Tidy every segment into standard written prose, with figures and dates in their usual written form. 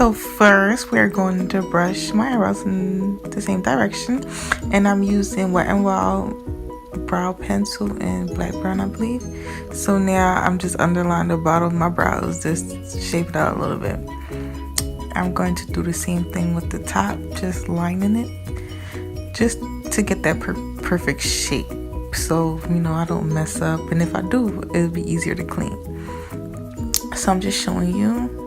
So first we're going to brush my eyebrows in the same direction, and I'm using Wet n Wild brow pencil in black brown, I believe. So now I'm just underlining the bottom of my brows, just shape it out a little bit. I'm going to do the same thing with the top, just lining it, just to get that perfect shape, so I don't mess up, and if I do, it'll be easier to clean. So I'm just showing you.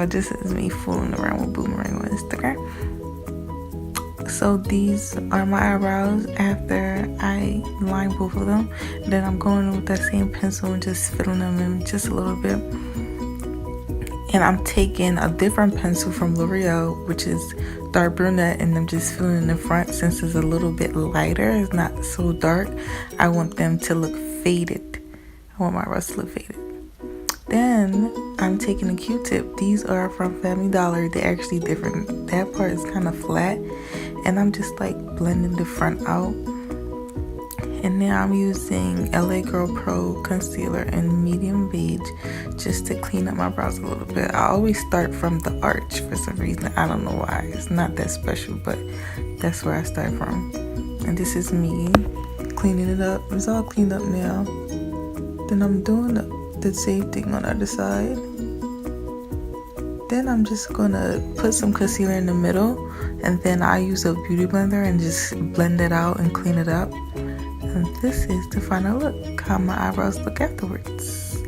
This is me fooling around with Boomerang on Instagram. So these are my eyebrows after I line both of them. Then I'm going with that same pencil and just filling them in just a little bit. And I'm taking a different pencil from L'Oreal, which is dark brunette, and I'm just filling in the front since it's a little bit lighter. It's not so dark. I want them to look faded. I want my eyebrows to look faded. Then I'm taking a Q-tip. These are from Family Dollar. They're actually different. That part is kind of flat, and I'm just like blending the front out. And now I'm using LA Girl Pro concealer in medium beige just to clean up my brows a little bit. I always start from the arch for some reason. I don't know why. It's not that special, but that's where I start from. And this is me cleaning it up. It's all cleaned up now. Then I'm doing the same thing on the other side. Then I'm just gonna put some concealer in the middle, and then I use a beauty blender and just blend it out and clean it up. And this is the final look, how my eyebrows look afterwards.